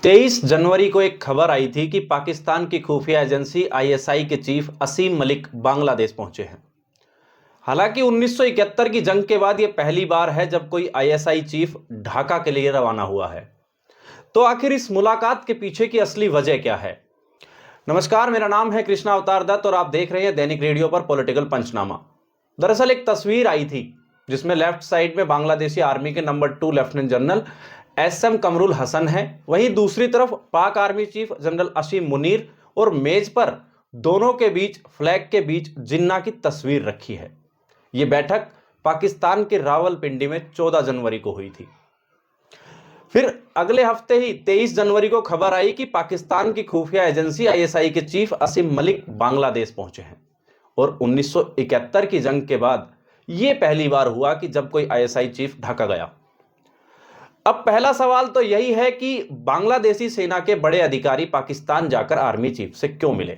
23 जनवरी को एक खबर आई थी कि पाकिस्तान की खुफिया एजेंसी आईएसआई के चीफ असीम मलिक बांग्लादेश पहुंचे हैं। हालांकि 1971 की जंग के बाद यह पहली बार है जब कोई आईएसआई चीफ ढाका के लिए रवाना हुआ है। तो आखिर इस मुलाकात के पीछे की असली वजह क्या है? नमस्कार, मेरा नाम है कृष्णा अवतार दत्त और आप देख रहे हैं दैनिक रेडियो पर पॉलिटिकल पंचनामा। दरअसल एक तस्वीर आई थी जिसमें लेफ्ट साइड में बांग्लादेशी आर्मी के number 2 lieutenant general SM Kamrul Hasan है, वहीं दूसरी तरफ Pak army chief general Asim Munir और मेज पर दोनों के बीच फ्लैग के बीच जिन्ना की तस्वीर रखी है। यह बैठक पाकिस्तान के रावलपिंडी में 14 जनवरी को हुई थी। फिर अगले हफ्ते ही 23 जनवरी को खबर आई कि पाकिस्तान की खुफिया एजेंसी आईएसआई के चीफ असीम मलिक बांग्लादेश पहुंचे हैं और 1971 की जंग के बाद यह पहली बार हुआ कि जब कोई आईएसआई चीफ ढाका गया। अब पहला सवाल तो यही है कि बांग्लादेशी सेना के बड़े अधिकारी पाकिस्तान जाकर आर्मी चीफ से क्यों मिले।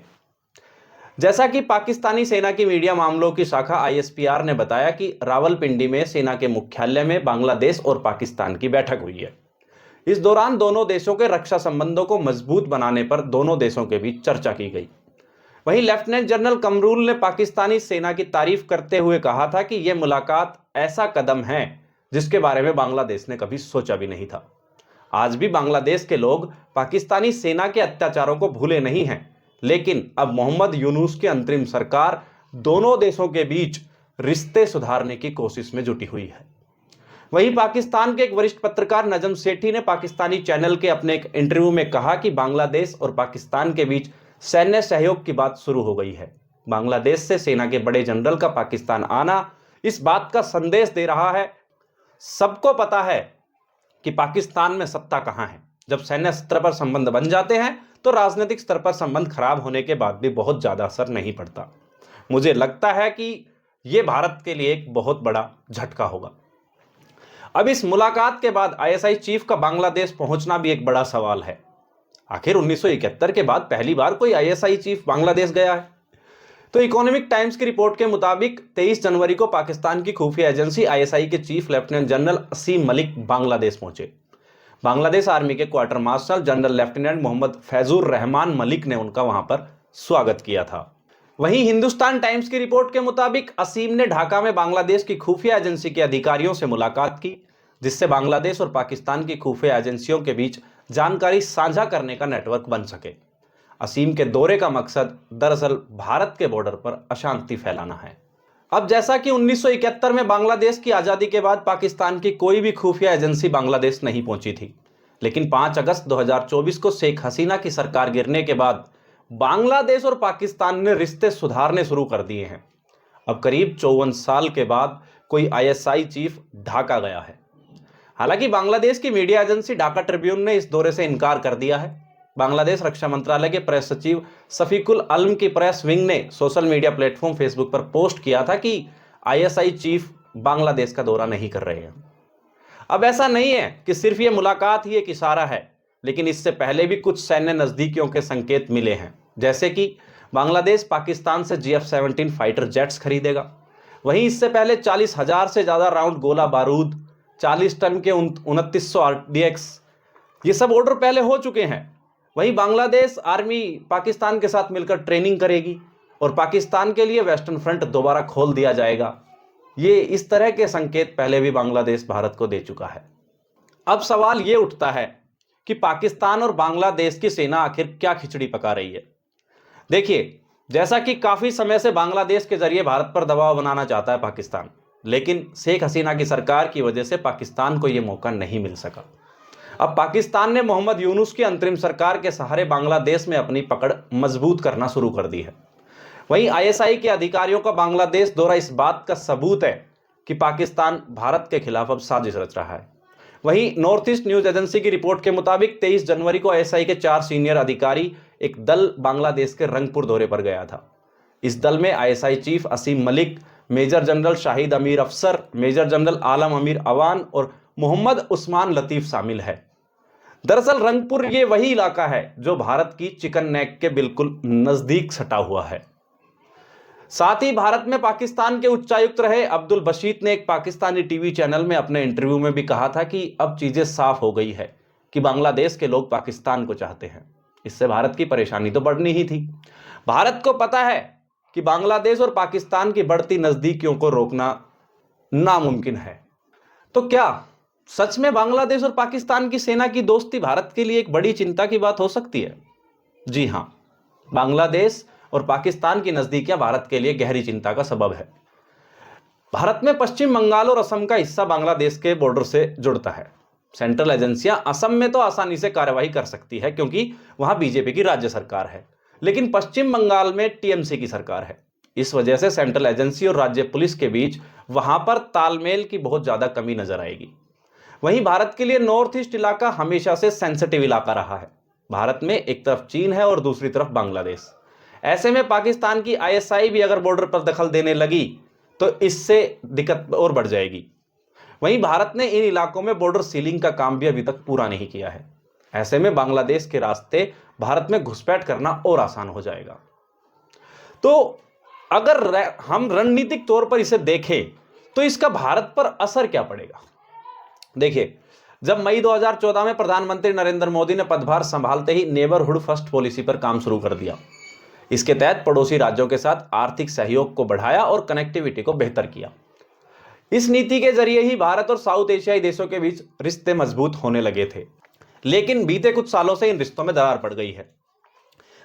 जैसा कि पाकिस्तानी सेना की मीडिया मामलों की शाखा आईएसपीआर ने बताया कि रावलपिंडी में सेना के मुख्यालय में बांग्लादेश और पाकिस्तान की बैठक हुई है। इस दौरान दोनों देशों के रक्षा संबंधों को मजबूत बनाने पर दोनों देशों के बीच चर्चा की गई। वहीं लेफ्टिनेंट जनरल कमरूल ने पाकिस्तानी सेना की तारीफ करते हुए कहा था कि यह मुलाकात ऐसा कदम है जिसके बारे में बांग्लादेश ने कभी सोचा भी नहीं था। आज भी बांग्लादेश के लोग पाकिस्तानी सेना के अत्याचारों को भूले नहीं हैं, लेकिन अब मोहम्मद यूनुस की अंतरिम सरकार दोनों देशों के बीच रिश्ते सुधारने की कोशिश में जुटी हुई है। वहीं पाकिस्तान के एक वरिष्ठ पत्रकार नजम सेठी ने पाकिस्तानी चैनल के अपने एक इंटरव्यू में कहा कि बांग्लादेश और पाकिस्तान के बीच सैन्य सहयोग की बात शुरू हो गई है। बांग्लादेश से सेना के बड़े जनरल का पाकिस्तान आना इस बात का संदेश दे रहा है। सबको पता है कि पाकिस्तान में सत्ता कहां है। जब सैन्य स्तर पर संबंध बन जाते हैं तो राजनीतिक स्तर पर संबंध खराब होने के बाद भी बहुत ज्यादा असर नहीं पड़ता। मुझे लगता है कि यह भारत के लिए एक बहुत बड़ा झटका होगा। अब इस मुलाकात के बाद आईएसआई चीफ का बांग्लादेश पहुंचना भी एक बड़ा सवाल है। आखिर 1971 के बाद पहली बार कोई आईएसआई चीफ बांग्लादेश गया है। तो इकोनॉमिक टाइम्स की रिपोर्ट के मुताबिक 23 जनवरी को पाकिस्तान की खुफिया एजेंसी आईएसआई के chief lieutenant general Asim Malik Bangladesh पहुंचे। बांग्लादेश आर्मी के quarter marshal general lieutenant Mohammad Faizur Rahman Malik ने उनका वहां पर स्वागत किया था। वहीं हिंदुस्तान टाइम्स की रिपोर्ट के मुताबिक असीम ने ढाका में बांग्लादेश की खुफिया एजेंसी के अधिकारियों से मुलाकात की, जिससे बांग्लादेश और पाकिस्तान की खुफिया एजेंसियों के बीच जानकारी साझा करने का नेटवर्क बन सके। असीम के दौरे का मकसद दरअसल भारत के बॉर्डर पर अशांति फैलाना है। अब जैसा कि 1971 में बांग्लादेश की आजादी के बाद पाकिस्तान की कोई भी खुफिया एजेंसी बांग्लादेश नहीं पहुंची थी, लेकिन 5 अगस्त 2024 को शेख हसीना की सरकार गिरने के बाद बांग्लादेश और पाकिस्तान ने रिश्ते सुधारने शुरू कर दिए हैं। अब करीब 54 साल के बाद कोई आईएसआई चीफ ढाका गया है। हालांकि बांग्लादेश की मीडिया एजेंसी ढाका ट्रिब्यून ने इस दौरे से इनकार कर दिया है। बांग्लादेश रक्षा मंत्रालय के प्रेस सचिव सफीकुल आलम की प्रेस विंग ने सोशल मीडिया प्लेटफॉर्म फेसबुक पर पोस्ट किया था कि आईएसआई चीफ बांग्लादेश का दौरा नहीं कर रहे हैं। अब ऐसा नहीं है कि सिर्फ ये मुलाकात ही एक इशारा है, लेकिन इससे पहले भी कुछ सैन्य नजदीकियों के संकेत मिले हैं, जैसे कि बांग्लादेश पाकिस्तान से GF-17 फाइटर जेट्स खरीदेगा। वहीं इससे पहले 40,000 से ज्यादा राउंड गोला बारूद, 40 टन के 2900 RDX, ये सब ऑर्डर पहले हो चुके हैं। वहीं बांग्लादेश आर्मी पाकिस्तान के साथ मिलकर ट्रेनिंग करेगी और पाकिस्तान के लिए वेस्टर्न फ्रंट दोबारा खोल दिया जाएगा। ये इस तरह के संकेत पहले भी बांग्लादेश भारत को दे चुका है। अब सवाल ये उठता है कि पाकिस्तान और बांग्लादेश की सेना आखिर क्या खिचड़ी पका रही है। देखिए, जैसा कि काफी समय से बांग्लादेश के जरिए भारत पर दबाव बनाना चाहता है पाकिस्तान, लेकिन शेख हसीना की सरकार की वजह से पाकिस्तान को यह मौका नहीं मिल सका। अब पाकिस्तान ने मोहम्मद यूनुस की अंतरिम सरकार के सहारे बांग्लादेश में अपनी पकड़ मजबूत करना शुरू कर दी है। वहीं आईएसआई के अधिकारियों का बांग्लादेश दौरा इस बात का सबूत है कि पाकिस्तान भारत के खिलाफ अब साजिश रच रहा है। वहीं नॉर्थ ईस्ट न्यूज एजेंसी की रिपोर्ट के मुताबिक 23 जनवरी को आईएसआई के 4 सीनियर अधिकारी एक दल बांग्लादेश के रंगपुर दौरे पर गया था। इस दल में आईएसआई चीफ असीम मलिक, मेजर जनरल शाहिद अमीर अफसर, मेजर जनरल आलम अमीर अवान और मोहम्मद उस्मान लतीफ शामिल है। दरअसल रंगपुर ये वही इलाका है जो भारत की चिकन नेक के बिल्कुल नजदीक सटा हुआ है। साथ ही भारत में पाकिस्तान के उच्चायुक्त रहे अब्दुल बशीत ने एक पाकिस्तानी टीवी चैनल में अपने इंटरव्यू में भी कहा था कि अब चीजें साफ हो गई है, कि बांग्लादेश के लोग पाकिस्तान को चाहते हैं। इससे भारत की परेशानी तो बढ़नी ही थी। भारत को पता है कि बांग्लादेश और पाकिस्तान की बढ़ती नजदीकियों को रोकना नामुमकिन है। तो क्या सच में बांग्लादेश और पाकिस्तान की सेना की दोस्ती भारत के लिए एक बड़ी चिंता की बात हो सकती है? जी हां, बांग्लादेश और पाकिस्तान की नजदीकियां भारत के लिए गहरी चिंता का सबब है। भारत में पश्चिम बंगाल और असम का हिस्सा बांग्लादेश के बॉर्डर से जुड़ता है। सेंट्रल एजेंसियां असम में तो आसानी से कार्रवाई कर सकती है क्योंकि वहां बीजेपी की राज्य सरकार है, लेकिन पश्चिम बंगाल में टीएमसी की सरकार है। इस वजह से सेंट्रल एजेंसी और राज्य पुलिस के बीच वहां पर तालमेल की बहुत ज्यादा कमी नजर आएगी। वहीं भारत के लिए नॉर्थ ईस्ट इलाका हमेशा से सेंसिटिव इलाका रहा है। भारत में एक तरफ चीन है और दूसरी तरफ बांग्लादेश। ऐसे में पाकिस्तान की आईएसआई भी अगर बॉर्डर पर दखल देने लगी तो इससे दिक्कत और बढ़ जाएगी। वहीं भारत ने इन इलाकों में बॉर्डर सीलिंग का काम भी अभी तक पूरा नहीं किया है। ऐसे में बांग्लादेश के रास्ते भारत में घुसपैठ करना और आसान हो जाएगा। तो अगर हम रणनीतिक तौर पर इसे देखें तो इसका भारत पर असर क्या पड़ेगा? देखिए, जब मई 2014 में प्रधानमंत्री नरेंद्र मोदी ने पदभार संभालते ही नेबरहुड फर्स्ट पॉलिसी पर काम शुरू कर दिया। इसके तहत पड़ोसी राज्यों के साथ आर्थिक सहयोग को बढ़ाया और कनेक्टिविटी को बेहतर किया। इस नीति के जरिए ही भारत और साउथ एशियाई देशों के बीच रिश्ते मजबूत होने लगे थे। लेकिन बीते कुछ सालों से इन रिश्तों में दरार पड़ गई है।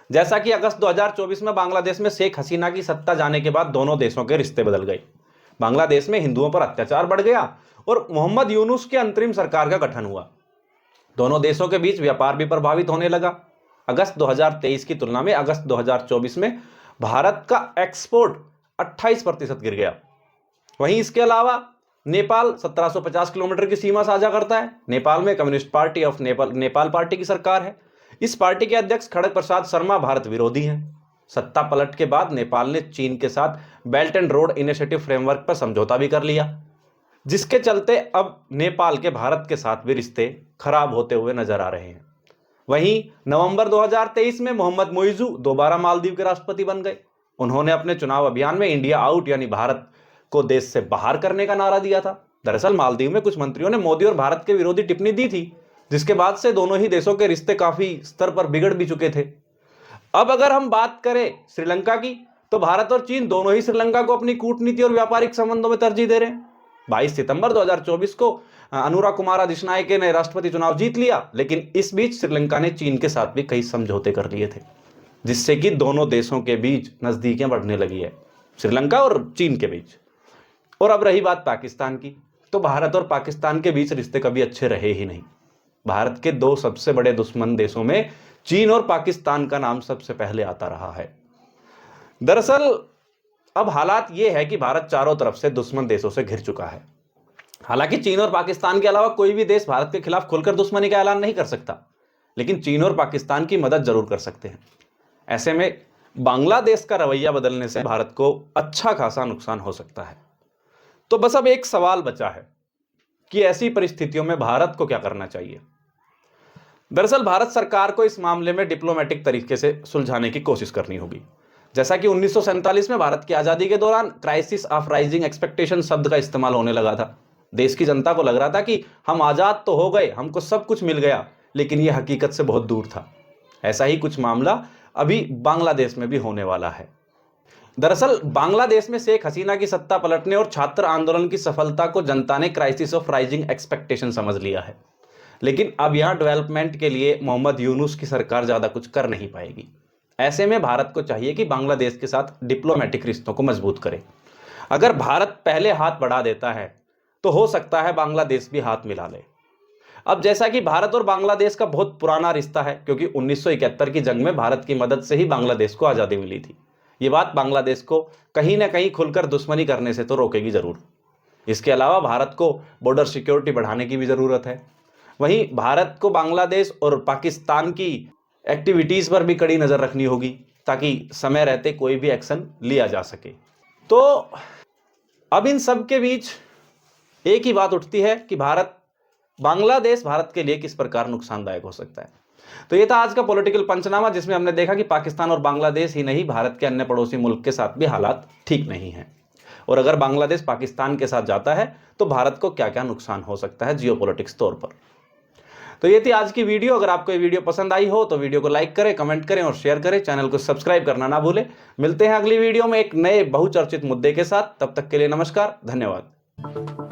जैसा कि अगस्त 2024 में बांग्लादेश में शेख हसीना की सत्ता जाने के बाद दोनों देशों के रिश्ते बदल गए। बांग्लादेश में हिंदुओं पर अत्याचार बढ़ गया और मोहम्मद यूनुस की अंतरिम सरकार का गठन हुआ। दोनों देशों के बीच व्यापार भी प्रभावित होने लगा। अगस्त 2023 की तुलना में अगस्त 2024 में भारत का एक्सपोर्ट 28% गिर गया। वहीं इसके अलावा नेपाल 1750 किलोमीटर की सीमा साझा करता है। नेपाल में communist party of Nepal party की सरकार है। इस पार्टी के अध्यक्ष खड़ग प्रसाद शर्मा भारत विरोधी हैं। सत्ता पलट के बाद नेपाल ने चीन के साथ belt and road initiative framework पर समझौता भी कर लिया, जिसके चलते अब नेपाल के भारत के साथ भी रिश्ते खराब होते हुए नजर आ रहे हैं। वहीं नवंबर 2023 में मोहम्मद मोइजू दोबारा मालदीव के राष्ट्रपति बन गए। उन्होंने अपने चुनाव अभियान में इंडिया आउट यानी भारत को देश से बाहर करने का नारा दिया था। दरअसल मालदीव में कुछ मंत्रियों ने मोदी और भारत के विरोधी टिप्पणी दी थी, जिसके बाद से दोनों ही देशों के रिश्ते काफी स्तर पर बिगड़ भी चुके थे। अब अगर हम बात करें श्रीलंका की, तो भारत और चीन दोनों ही श्रीलंका को अपनी कूटनीति और व्यापारिक संबंधों में तरजीह दे रहे हैं। 22 सितंबर 2024 को अनुरा कुमारा दिशनायके ने राष्ट्रपति चुनाव जीत लिया, लेकिन इस बीच श्रीलंका ने चीन के साथ भी कई समझौते कर लिए थे, जिससे कि दोनों देशों के बीच नजदीकियां बढ़ने लगी है, श्रीलंका और चीन के बीच। और अब रही बात पाकिस्तान की, तो भारत और पाकिस्तान के बीच रिश्ते कभी अच्छे रहे ही नहीं। भारत के दो सबसे बड़े दुश्मन देशों में चीन और पाकिस्तान का नाम सबसे पहले आता रहा है। दरअसल अब हालात यह है कि भारत चारों तरफ से दुश्मन देशों से घिर चुका है। हालांकि चीन और पाकिस्तान के अलावा कोई भी देश भारत के खिलाफ खुलकर दुश्मनी का ऐलान नहीं कर सकता, लेकिन चीन और पाकिस्तान की मदद जरूर कर सकते हैं। ऐसे में बांग्लादेश का रवैया बदलने से भारत को अच्छा खासा नुकसान हो सकता है। तो बस अब एक सवाल बचा है कि ऐसी परिस्थितियों में भारत को क्या करना चाहिए। दरअसल भारत सरकार को इस मामले में डिप्लोमेटिक तरीके से सुलझाने की कोशिश करनी होगी। जैसा कि 1947 में भारत की आजादी के दौरान क्राइसिस ऑफ राइजिंग एक्सपेक्टेशन शब्द का इस्तेमाल होने लगा था। देश की जनता को लग रहा था कि हम आजाद तो हो गए, हमको सब कुछ मिल गया, लेकिन यह हकीकत से बहुत दूर था। ऐसा ही कुछ मामला अभी बांग्लादेश में भी होने वाला है। दरअसल बांग्लादेश में शेख हसीना की सत्ता पलटने और छात्र आंदोलन की सफलता को जनता ने क्राइसिस ऑफ राइजिंग एक्सपेक्टेशन समझ लिया है, लेकिन अब यहां डेवलपमेंट के लिए मोहम्मद यूनुस की सरकार ज्यादा कुछ कर नहीं पाएगी। ऐसे में भारत को चाहिए कि बांग्लादेश के साथ डिप्लोमेटिक रिश्तों को मजबूत करे। अगर भारत पहले हाथ बढ़ा देता है तो हो सकता है बांग्लादेश भी हाथ मिला ले। अब जैसा कि भारत और बांग्लादेश का बहुत पुराना रिश्ता है, क्योंकि 1971 की जंग में भारत की मदद से ही बांग्लादेश को आजादी मिली थी। ये बात बांग्लादेश को कहीं ना कहीं खुलकर दुश्मनी करने से तो रोकेगी जरूर। इसके अलावा भारत को बॉर्डर सिक्योरिटी बढ़ाने की भी जरूरत है। वहीं भारत को बांग्लादेश और पाकिस्तान की एक्टिविटीज पर भी कड़ी नजर रखनी होगी, ताकि समय रहते कोई भी एक्शन लिया जा सके। तो अब इन सब के बीच एक ही बात उठती है कि बांग्लादेश भारत के लिए किस प्रकार नुकसानदायक हो सकता है। तो ये था आज का पॉलिटिकल पंचनामा, जिसमें हमने देखा कि पाकिस्तान और बांग्लादेश ही नहीं, भारत के अन्य पड़ोसी मुल्क के साथ भी हालात ठीक नहीं हैं। और अगर बांग्लादेश पाकिस्तान के साथ जाता है तो भारत को क्या क्या नुकसान हो सकता है जियोपॉलिटिक्स तौर पर। तो ये थी आज की वीडियो। अगर आपको ये वीडियो पसंद आई हो तो वीडियो को लाइक करें, कमेंट करें और शेयर करें। चैनल को सब्सक्राइब करना ना भूलें। मिलते हैं अगली वीडियो में एक नए बहुचर्चित मुद्दे के साथ। तब तक के लिए नमस्कार, धन्यवाद।